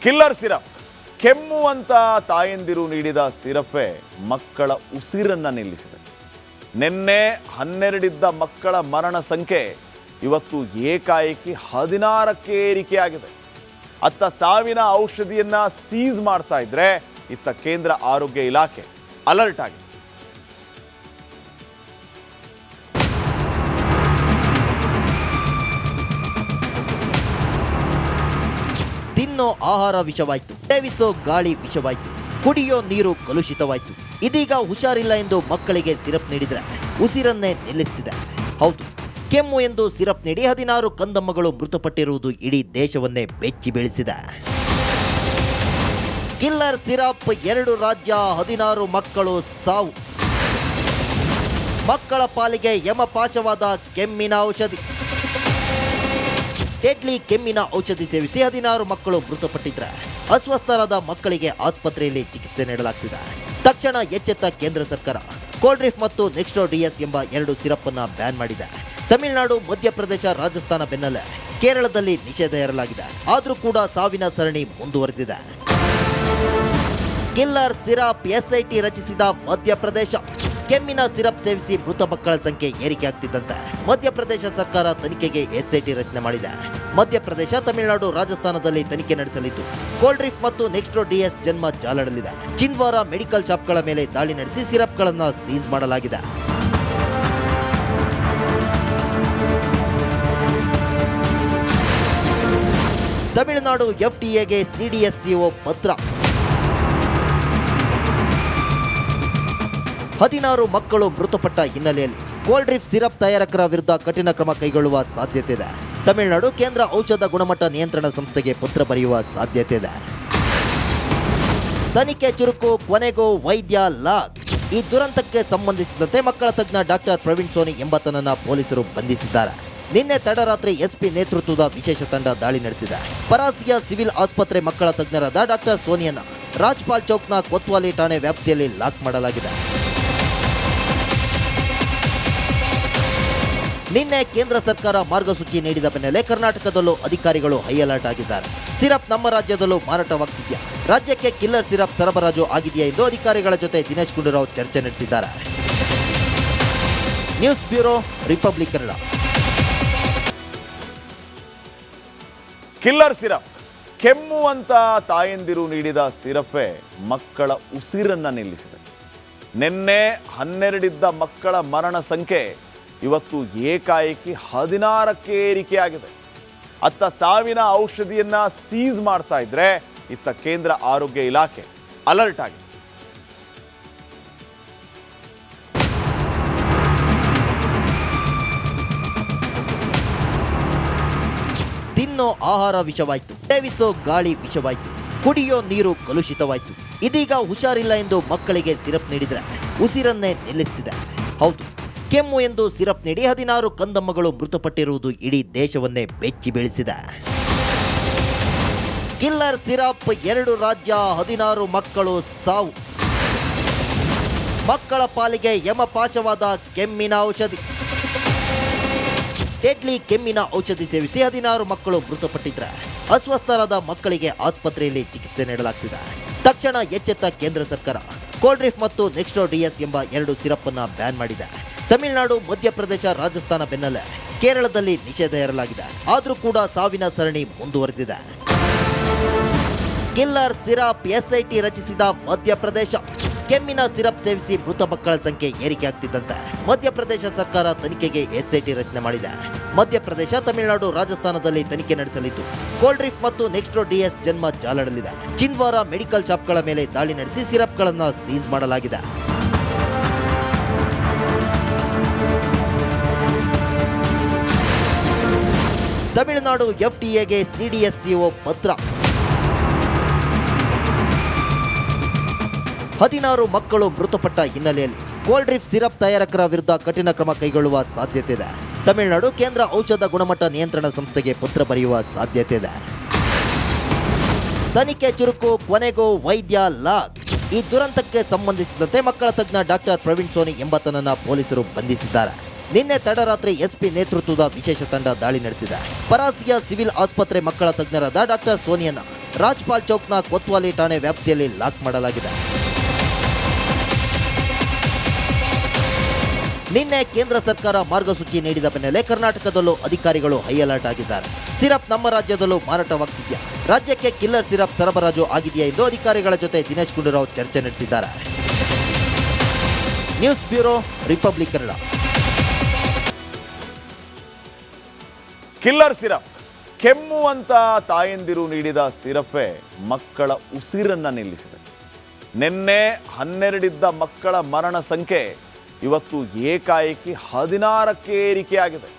Killer syrup ಕೆಮ್ಮುವಂತ ತಾಯಂದಿರು ನೀಡಿದ ಸಿರಪೇ ಮಕ್ಕಳ ಉಸಿರನ್ನ ನಿಲ್ಲಿಸಿದೆ. ನಿನ್ನೆ 12 ಇದ್ದ ಮಕ್ಕಳ ಮರಣ ಸಂಖ್ಯೆ ಇವತ್ತು ಏಕಾಏಕಿ 16ಕ್ಕೆ ಏರಿಕೆಯಾಗಿದೆ. ಅತ್ತ ಸಾವಿನ ಔಷಧಿಯನ್ನ ಸೀಸ್ ಮಾಡ್ತಾ ಇದ್ರೆ ಇತ್ತ ಕೇಂದ್ರ ಆರೋಗ್ಯ ಇಲಾಖೆ ಅಲರ್ಟ್ ಆಗಿದೆ. ತಿನ್ನೋ ಆಹಾರ ವಿಷವಾಯ್ತು, ಸೇವಿಸೋ ಗಾಳಿ ವಿಷವಾಯ್ತು, ಕುಡಿಯೋ ನೀರು ಕಲುಷಿತವಾಯ್ತು. ಇದೀಗ ಹುಷಾರಿಲ್ಲ ಎಂದು ಮಕ್ಕಳಿಗೆ ಸಿರಪ್ ನೀಡಿದ್ರೆ ಉಸಿರನ್ನೇ ನಿಲ್ಲಿಸ್ತಿದೆ. ಹೌದು, ಕೆಮ್ಮು ಎಂದು ಸಿರಪ್ ನೀಡಿ 16 ಕಂದಮ್ಮಗಳು ಮೃತಪಟ್ಟಿರುವುದು ಇಡೀ ದೇಶವನ್ನೇ ಬೆಚ್ಚಿ ಬೀಳಿಸಿದೆ. ಕಿಲ್ಲರ್ ಸಿರಪ್ 2 ರಾಜ್ಯ 16 ಮಕ್ಕಳು ಸಾವು. ಮಕ್ಕಳ ಪಾಲಿಗೆ ಯಮಪಾಶವಾದ ಕೆಮ್ಮಿನ ಔಷಧಿ. ಡೆಡ್ಲಿ ಕೆಮ್ಮಿನ ಔಷಧಿ ಸೇವಿಸಿ 16 ಮಕ್ಕಳು ಮೃತಪಟ್ಟಿದ್ರೆ ಅಸ್ವಸ್ಥರಾದ ಮಕ್ಕಳಿಗೆ ಆಸ್ಪತ್ರೆಯಲ್ಲಿ ಚಿಕಿತ್ಸೆ ನೀಡಲಾಗ್ತಿದೆ. ತಕ್ಷಣ ಎಚ್ಚೆತ್ತ ಕೇಂದ್ರ ಸರ್ಕಾರ ಕೋಲ್ಡ್ರಿಫ್ ಮತ್ತು ನೆಕ್ಸ್ಟೋ ಡಿಎಸ್ ಎಂಬ 2 ಸಿರಪ್ ಅನ್ನ ಬ್ಯಾನ್ ಮಾಡಿದೆ. ತಮಿಳುನಾಡು, ಮಧ್ಯಪ್ರದೇಶ, ರಾಜಸ್ಥಾನ ಬೆನ್ನಲ್ಲೇ ಕೇರಳದಲ್ಲಿ ನಿಷೇಧ ಹೇರಲಾಗಿದೆ. ಆದರೂ ಕೂಡ ಸಾವಿನ ಸರಣಿ ಮುಂದುವರೆದಿದೆ. ಕಿಲ್ಲರ್ ಸಿರಪ್ ಎಸ್ಐಟಿ ರಚಿಸಿದ ಮಧ್ಯಪ್ರದೇಶ. ಕೆಮ್ಮಿನ ಸಿರಪ್ ಸೇವಿಸಿ ಮೃತ ಮಕ್ಕಳ ಸಂಖ್ಯೆ ಏರಿಕೆಯಾಗ್ತಿದ್ದಂತೆ ಮಧ್ಯಪ್ರದೇಶ ಸರ್ಕಾರ ತನಿಖೆಗೆ ಎಸ್ಐಟಿ ರಚನೆ ಮಾಡಿದೆ. ಮಧ್ಯಪ್ರದೇಶ, ತಮಿಳುನಾಡು, ರಾಜಸ್ಥಾನದಲ್ಲಿ ತನಿಖೆ ನಡೆಸಲಿದ್ದು ಕೋಲ್ಡ್ರಿಫ್ ಮತ್ತು ನೆಕ್ಸ್ಟೋ ಡಿಎಸ್ ಜನ್ಮ ಜಾಲಾಡಲಿದೆ. ಚಿಂದ್ವಾರ ಮೆಡಿಕಲ್ ಶಾಪ್ಗಳ ಮೇಲೆ ದಾಳಿ ನಡೆಸಿ ಸಿರಪ್ಗಳನ್ನು ಸೀಸ್ ಮಾಡಲಾಗಿದೆ. ತಮಿಳುನಾಡು ಎಫ್ಡಿಎಗೆ ಸಿಡಿಎಸ್ಸಿಒ ಪತ್ರ. 16 ಮಕ್ಕಳು ಮೃತಪಟ್ಟ ಹಿನ್ನೆಲೆಯಲ್ಲಿ ಕೋಲ್ಡ್ರಿಫ್ ಸಿರಪ್ ತಯಾರಕರ ವಿರುದ್ಧ ಕಠಿಣ ಕ್ರಮ ಕೈಗೊಳ್ಳುವ ಸಾಧ್ಯತೆ ಇದೆ. ತಮಿಳುನಾಡು ಕೇಂದ್ರ ಔಷಧ ಗುಣಮಟ್ಟ ನಿಯಂತ್ರಣ ಸಂಸ್ಥೆಗೆ ಪತ್ರ ಬರೆಯುವ ಸಾಧ್ಯತೆ ಇದೆ. ತನಿಖೆ ಚುರುಕು, ಕೊನೆಗೂ ವೈದ್ಯ ಲಾಕ್. ಈ ದುರಂತಕ್ಕೆ ಸಂಬಂಧಿಸಿದಂತೆ ಮಕ್ಕಳ ತಜ್ಞ ಡಾಕ್ಟರ್ ಪ್ರವೀಣ್ ಸೋನಿ ಎಂಬಾತನನ್ನ ಪೊಲೀಸರು ಬಂಧಿಸಿದ್ದಾರೆ. ನಿನ್ನೆ ತಡರಾತ್ರಿ ಎಸ್ಪಿ ನೇತೃತ್ವದ ವಿಶೇಷ ತಂಡ ದಾಳಿ ನಡೆಸಿದೆ. ಪರಾಸಿಯ ಸಿವಿಲ್ ಆಸ್ಪತ್ರೆ ಮಕ್ಕಳ ತಜ್ಞರಾದ ಡಾಕ್ಟರ್ ಸೋನಿಯನ್ನ ರಾಜ್ಪಾಲ್ ಚೌಕ್ನ ಕೊತ್ವಾಲಿ ಠಾಣೆ ವ್ಯಾಪ್ತಿಯಲ್ಲಿ ಲಾಕ್ ಮಾಡಲಾಗಿದೆ. ನಿನ್ನೆ ಕೇಂದ್ರ ಸರ್ಕಾರ ಮಾರ್ಗಸೂಚಿ ನೀಡಿದ ಬೆನ್ನಲ್ಲೇ ಕರ್ನಾಟಕದಲ್ಲೂ ಅಧಿಕಾರಿಗಳು ಹೈ ಅಲರ್ಟ್ ಆಗಿದ್ದಾರೆ. ಸಿರಪ್ ನಮ್ಮ ರಾಜ್ಯದಲ್ಲೂ ಮಾರಾಟವಾಗ್ತಿದೆಯಾ, ರಾಜ್ಯಕ್ಕೆ ಕಿಲ್ಲರ್ ಸಿರಪ್ ಸರಬರಾಜು ಆಗಿದೆಯಾ ಎಂದು ಅಧಿಕಾರಿಗಳ ಜೊತೆ ದಿನೇಶ್ ಗುಂಡೂರಾವ್ ಚರ್ಚೆ ನಡೆಸಿದ್ದಾರೆ. News bureau, republic Kannada. Killer syrup ಕೆಮ್ಮುವಂತ ತಾಯಂದಿರು ನೀಡಿದ ಸಿರಪೇ ಮಕ್ಕಳ ಉಸಿರನ್ನ ನಿಲ್ಲಿಸಿದೆ. ನಿನ್ನೆ 12 ಇದ್ದ ಮಕ್ಕಳ ಮರಣ ಸಂಖ್ಯೆ ಇವತ್ತು ಏಕಾಏಕಿ 16ಕ್ಕೆ ಏರಿಕೆಯಾಗಿದೆ. ಅತ್ತ ಸಾವಿನ ಔಷಧಿಯನ್ನ ಸೀಸ್ ಮಾಡ್ತಾ ಇದ್ರೆ ಇತ್ತ ಕೇಂದ್ರ ಆರೋಗ್ಯ ಇಲಾಖೆ ಅಲರ್ಟ್ ಆಗಿದೆ. ತಿನ್ನೋ ಆಹಾರ ವಿಷವಾಯ್ತು, ಸೇವಿಸೋ ಗಾಳಿ ವಿಷವಾಯ್ತು, ಕುಡಿಯೋ ನೀರು ಕಲುಷಿತವಾಯ್ತು. ಇದೀಗ ಹುಷಾರಿಲ್ಲ ಎಂದು ಮಕ್ಕಳಿಗೆ ಸಿರಪ್ ನೀಡಿದ್ರೆ ಉಸಿರನ್ನೇ ನಿಲ್ಲಿಸ್ತಿದೆ. ಹೌದು, ಕೆಮ್ಮು ಎಂದು ಸಿರಪ್ ನೀಡಿ 16 ಕಂದಮ್ಮಗಳು ಮೃತಪಟ್ಟಿರುವುದು ಇಡೀ ದೇಶವನ್ನೇ ಬೆಚ್ಚಿ ಬೀಳಿಸಿದೆ. ಕಿಲ್ಲರ್ ಸಿರಪ್ 2 ರಾಜ್ಯ 16 ಮಕ್ಕಳು ಸಾವು. ಮಕ್ಕಳ ಪಾಲಿಗೆ ಯಮಪಾಶವಾದ ಕೆಮ್ಮಿನ ಔಷಧಿ. ಡೆಡ್ಲಿ ಕೆಮ್ಮಿನ ಔಷಧಿ ಸೇವಿಸಿ 16 ಮಕ್ಕಳು ಮೃತಪಟ್ಟಿದ್ರೆ ಅಸ್ವಸ್ಥರಾದ ಮಕ್ಕಳಿಗೆ ಆಸ್ಪತ್ರೆಯಲ್ಲಿ ಚಿಕಿತ್ಸೆ ನೀಡಲಾಗ್ತಿದೆ. ತಕ್ಷಣ ಎಚ್ಚೆತ್ತ ಕೇಂದ್ರ ಸರ್ಕಾರ ಕೋಲ್ಡ್ರಿಫ್ ಮತ್ತು ನೆಕ್ಸ್ಟೋ ಡಿಎಸ್ ಎಂಬ 2 ಸಿರಪ್ ಅನ್ನ ಬ್ಯಾನ್ ಮಾಡಿದೆ. ತಮಿಳುನಾಡು, ಮಧ್ಯಪ್ರದೇಶ, ರಾಜಸ್ಥಾನ ಬೆನ್ನಲ್ಲೇ ಕೇರಳದಲ್ಲಿ ನಿಷೇಧ ಹೇರಲಾಗಿದೆ. ಆದರೂ ಕೂಡ ಸಾವಿನ ಸರಣಿ ಮುಂದುವರೆದಿದೆ. ಕಿಲ್ಲರ್ ಸಿರಪ್ ಎಸ್ಐಟಿ ರಚಿಸಿದ ಮಧ್ಯಪ್ರದೇಶ. ಕೆಮ್ಮಿನ ಸಿರಪ್ ಸೇವಿಸಿ ಮೃತ ಮಕ್ಕಳ ಸಂಖ್ಯೆ ಏರಿಕೆಯಾಗ್ತಿದ್ದಂತೆ ಮಧ್ಯಪ್ರದೇಶ ಸರ್ಕಾರ ತನಿಖೆಗೆ ಎಸ್ಐಟಿ ರಚನೆ ಮಾಡಿದೆ. ಮಧ್ಯಪ್ರದೇಶ, ತಮಿಳುನಾಡು, ರಾಜಸ್ಥಾನದಲ್ಲಿ ತನಿಖೆ ನಡೆಸಲಿದ್ದು ಕೋಲ್ಡ್ರಿಫ್ ಮತ್ತು ನೆಕ್ಸ್ಟೋ ಡಿಎಸ್ ಜನ್ಮ ಜಾಲಾಡಲಿದೆ. ಚಿಂದ್ವಾರ ಮೆಡಿಕಲ್ ಶಾಪ್ಗಳ ಮೇಲೆ ದಾಳಿ ನಡೆಸಿ ಸಿರಪ್ಗಳನ್ನು ಸೀಸ್ ಮಾಡಲಾಗಿದೆ. ತಮಿಳುನಾಡು ಎಫ್ಡಿಎಗೆ ಸಿಡಿಎಸ್ಸಿಒ ಪತ್ರ. 16 ಮಕ್ಕಳು ಮೃತಪಟ್ಟ ಹಿನ್ನೆಲೆಯಲ್ಲಿ ಕೋಲ್ಡ್ರಿಫ್ ಸಿರಪ್ ತಯಾರಕರ ವಿರುದ್ಧ ಕಠಿಣ ಕ್ರಮ ಕೈಗೊಳ್ಳುವ ಸಾಧ್ಯತೆ ಇದೆ. ತಮಿಳುನಾಡು ಕೇಂದ್ರ ಔಷಧ ಗುಣಮಟ್ಟ ನಿಯಂತ್ರಣ ಸಂಸ್ಥೆಗೆ ಪತ್ರ ಬರೆಯುವ ಸಾಧ್ಯತೆ ಇದೆ. ತನಿಖೆ ಚುರುಕು, ಕೊನೆಗೂ ವೈದ್ಯ ಲಾಕ್. ಈ ದುರಂತಕ್ಕೆ ಸಂಬಂಧಿಸಿದಂತೆ ಮಕ್ಕಳ ತಜ್ಞ ಡಾಕ್ಟರ್ ಪ್ರವೀಣ್ ಸೋನಿ ಎಂಬಾತನನ್ನ ಪೊಲೀಸರು ಬಂಧಿಸಿದ್ದಾರೆ. ನಿನ್ನೆ ತಡರಾತ್ರಿ ಎಸ್ಪಿ ನೇತೃತ್ವದ ವಿಶೇಷ ತಂಡ ದಾಳಿ ನಡೆಸಿದೆ. ಪರಾಸಿಯ ಸಿವಿಲ್ ಆಸ್ಪತ್ರೆ ಮಕ್ಕಳ ತಜ್ಞರಾದ ಡಾಕ್ಟರ್ ಸೋನಿಯನ್ನ ರಾಜ್ಪಾಲ್ ಚೌಕ್ನ ಕೊತ್ವಾಲಿ ಠಾಣೆ ವ್ಯಾಪ್ತಿಯಲ್ಲಿ ಲಾಕ್ ಮಾಡಲಾಗಿದೆ. ನಿನ್ನೆ ಕೇಂದ್ರ ಸರ್ಕಾರ ಮಾರ್ಗಸೂಚಿ ನೀಡಿದ ಬೆನ್ನಲ್ಲೇ ಕರ್ನಾಟಕದಲ್ಲೂ ಅಧಿಕಾರಿಗಳು ಹೈ ಅಲರ್ಟ್ ಆಗಿದ್ದಾರೆ. ಸಿರಪ್ ನಮ್ಮ ರಾಜ್ಯದಲ್ಲೂ ಮಾರಾಟವಾಗ್ತಿದೆಯಾ, ರಾಜ್ಯಕ್ಕೆ ಕಿಲ್ಲರ್ ಸಿರಪ್ ಸರಬರಾಜು ಆಗಿದೆಯಾ ಎಂದು ಅಧಿಕಾರಿಗಳ ಜೊತೆ ದಿನೇಶ್ ಗುಂಡೂರಾವ್ ಚರ್ಚೆ ನಡೆಸಿದ್ದಾರೆ. News bureau, republic Kannada. Killer syrup, ಕೆಮ್ಮುವಂತ ತಾಯಂದಿರು ನೀಡಿದ ಸಿರಪೇ ಮಕ್ಕಳ ಉಸಿರನ್ನ ನಿಲ್ಲಿಸಿದೆ. ನಿನ್ನೆ 12 ಮಕ್ಕಳ ಮರಣ ಸಂಖ್ಯೆ ಇವತ್ತು ಏಕಾಏಕಿ 16ಕ್ಕೆ ಏರಿಕೆಯಾಗಿದೆ.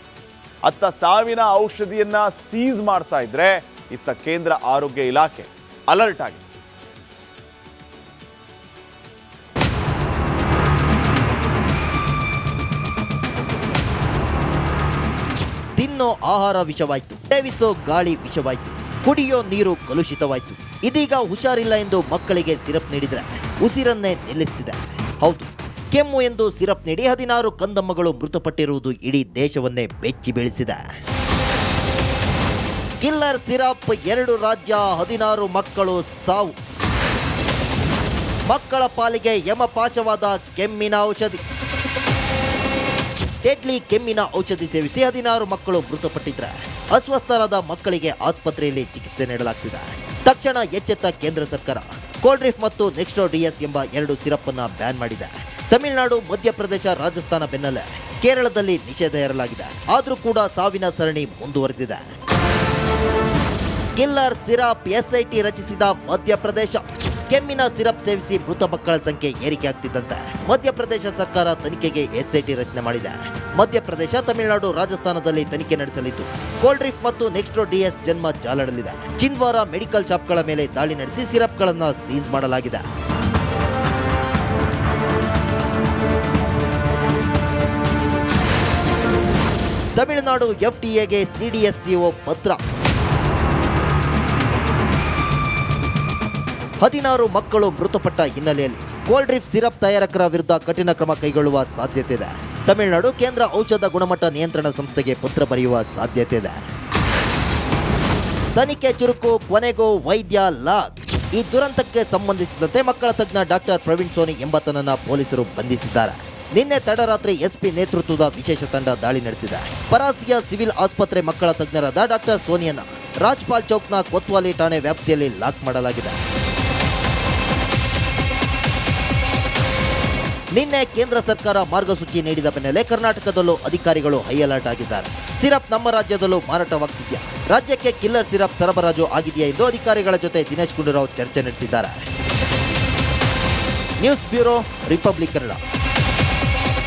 ಅತ್ತ ಸಾವಿನ ಔಷಧಿಯನ್ನ ಸೀಸ್ ಮಾಡ್ತಾ ಇದ್ರೆ, ಇತ್ತ ಕೇಂದ್ರ ಆರೋಗ್ಯ ಇಲಾಖೆ ಅಲರ್ಟ್ ಆಗಿದೆ. ತಿನ್ನೋ ಆಹಾರ ವಿಷವಾಯ್ತು, ಸೇವಿಸೋ ಗಾಳಿ ವಿಷವಾಯ್ತು, ಕುಡಿಯೋ ನೀರು ಕಲುಷಿತವಾಯ್ತು. ಇದೀಗ ಹುಷಾರಿಲ್ಲ ಎಂದು ಮಕ್ಕಳಿಗೆ ಸಿರಪ್ ನೀಡಿದ್ರೆ ಉಸಿರನ್ನೇ ನಿಲ್ಲಿಸ್ತಿದೆ. ಹೌದು, ಕೆಮ್ಮು ಎಂದು ಸಿರಪ್ ನೀಡಿ 16 ಕಂದಮ್ಮಗಳು ಮೃತಪಟ್ಟಿರುವುದು ಇಡೀ ದೇಶವನ್ನೇ ಬೆಚ್ಚಿ ಬೀಳಿಸಿದೆ. ಕಿಲ್ಲರ್ ಸಿರಪ್ 2 ರಾಜ್ಯ, 16 ಮಕ್ಕಳು ಸಾವು. ಮಕ್ಕಳ ಪಾಲಿಗೆ ಯಮಪಾಶವಾದ ಕೆಮ್ಮಿನ ಔಷಧಿ. ಡೆಡ್ಲಿ ಕೆಮ್ಮಿನ ಔಷಧಿ ಸೇವಿಸಿ 16 ಮಕ್ಕಳು ಮೃತಪಟ್ಟಿದ್ರೆ ಅಸ್ವಸ್ಥರಾದ ಮಕ್ಕಳಿಗೆ ಆಸ್ಪತ್ರೆಯಲ್ಲಿ ಚಿಕಿತ್ಸೆ ನೀಡಲಾಗ್ತಿದೆ. ತಕ್ಷಣ ಎಚ್ಚೆತ್ತ ಕೇಂದ್ರ ಸರ್ಕಾರ ಕೋಲ್ಡ್ರಿಫ್ ಮತ್ತು ನೆಕ್ಸ್ಟೋ ಡಿಎಸ್ ಎಂಬ 2 ಸಿರಪ್ ಅನ್ನ ಬ್ಯಾನ್ ಮಾಡಿದೆ. ತಮಿಳುನಾಡು, ಮಧ್ಯಪ್ರದೇಶ, ರಾಜಸ್ಥಾನ ಬೆನ್ನಲ್ಲೇ ಕೇರಳದಲ್ಲಿ ನಿಷೇಧ ಹೇರಲಾಗಿದೆ. ಆದರೂ ಕೂಡ ಸಾವಿನ ಸರಣಿ ಮುಂದುವರೆದಿದೆ. ಕಿಲ್ಲರ್ ಸಿರಪ್ ಎಸ್ಐಟಿ ರಚಿಸಿದ ಮಧ್ಯಪ್ರದೇಶ. ಕೆಮ್ಮಿನ ಸಿರಪ್ ಸೇವಿಸಿ ಮೃತ ಮಕ್ಕಳ ಸಂಖ್ಯೆ ಏರಿಕೆಯಾಗ್ತಿದ್ದಂತೆ ಮಧ್ಯಪ್ರದೇಶ ಸರ್ಕಾರ ತನಿಖೆಗೆ ಎಸ್ಐಟಿ ರಚನೆ ಮಾಡಿದೆ. ಮಧ್ಯಪ್ರದೇಶ, ತಮಿಳುನಾಡು, ರಾಜಸ್ಥಾನದಲ್ಲಿ ತನಿಖೆ ನಡೆಸಲಿದ್ದು ಕೋಲ್ಡ್ರಿಫ್ ಮತ್ತು ನೆಕ್ಸ್ಟೋ ಡಿಎಸ್ ಜನ್ಮ ಜಾಲಾಡಲಿದೆ. ಚಿಂದ್ವಾರ ಮೆಡಿಕಲ್ ಶಾಪ್ಗಳ ಮೇಲೆ ದಾಳಿ ನಡೆಸಿ ಸಿರಪ್ಗಳನ್ನು ಸೀಸ್ ಮಾಡಲಾಗಿದೆ. ತಮಿಳುನಾಡು ಎಫ್ಡಿಎಗೆ ಸಿಡಿಎಸ್ಸಿಒ ಪತ್ರ. 16 ಮಕ್ಕಳು ಮೃತಪಟ್ಟ ಹಿನ್ನೆಲೆಯಲ್ಲಿ ಕೋಲ್ಡ್ರಿಫ್ ಸಿರಪ್ ತಯಾರಕರ ವಿರುದ್ಧ ಕಠಿಣ ಕ್ರಮ ಕೈಗೊಳ್ಳುವ ಸಾಧ್ಯತೆ ಇದೆ. ತಮಿಳುನಾಡು ಕೇಂದ್ರ ಔಷಧ ಗುಣಮಟ್ಟ ನಿಯಂತ್ರಣ ಸಂಸ್ಥೆಗೆ ಪತ್ರ ಬರೆಯುವ ಸಾಧ್ಯತೆ ಇದೆ. ತನಿಖೆ ಚುರುಕು, ಕೊನೆಗೂ ವೈದ್ಯ ಲಾಕ್. ಈ ದುರಂತಕ್ಕೆ ಸಂಬಂಧಿಸಿದಂತೆ ಮಕ್ಕಳ ತಜ್ಞ ಡಾಕ್ಟರ್ ಪ್ರವೀಣ್ ಸೋನಿ ಎಂಬಾತನನ್ನ ಪೊಲೀಸರು ಬಂಧಿಸಿದ್ದಾರೆ. ನಿನ್ನೆ ತಡರಾತ್ರಿ ಎಸ್ಪಿ ನೇತೃತ್ವದ ವಿಶೇಷ ತಂಡ ದಾಳಿ ನಡೆಸಿದೆ. ಪರಾಸಿಯ ಸಿವಿಲ್ ಆಸ್ಪತ್ರೆ ಮಕ್ಕಳ ತಜ್ಞರಾದ ಡಾಕ್ಟರ್ ಸೋನಿಯನ್ನ ರಾಜ್ಪಾಲ್ ಚೌಕ್ನ ಕೊತ್ವಾಲಿ ಠಾಣೆ ವ್ಯಾಪ್ತಿಯಲ್ಲಿ ಲಾಕ್ ಮಾಡಲಾಗಿದೆ. ನಿನ್ನೆ ಕೇಂದ್ರ ಸರ್ಕಾರ ಮಾರ್ಗಸೂಚಿ ನೀಡಿದ ಬೆನ್ನಲ್ಲೇ ಕರ್ನಾಟಕದಲ್ಲೂ ಅಧಿಕಾರಿಗಳು ಹೈ ಅಲರ್ಟ್ ಆಗಿದ್ದಾರೆ. ಸಿರಪ್ ನಮ್ಮ ರಾಜ್ಯದಲ್ಲೂ ಮಾರಾಟವಾಗ್ತಿದೆಯಾ, ರಾಜ್ಯಕ್ಕೆ ಕಿಲ್ಲರ್ ಸಿರಪ್ ಸರಬರಾಜು ಆಗಿದೆಯಾ ಎಂದು ಅಧಿಕಾರಿಗಳ ಜೊತೆ ದಿನೇಶ್ ಗುಂಡೂರಾವ್ ಚರ್ಚೆ ನಡೆಸಿದ್ದಾರೆ. News bureau, republic Kannada.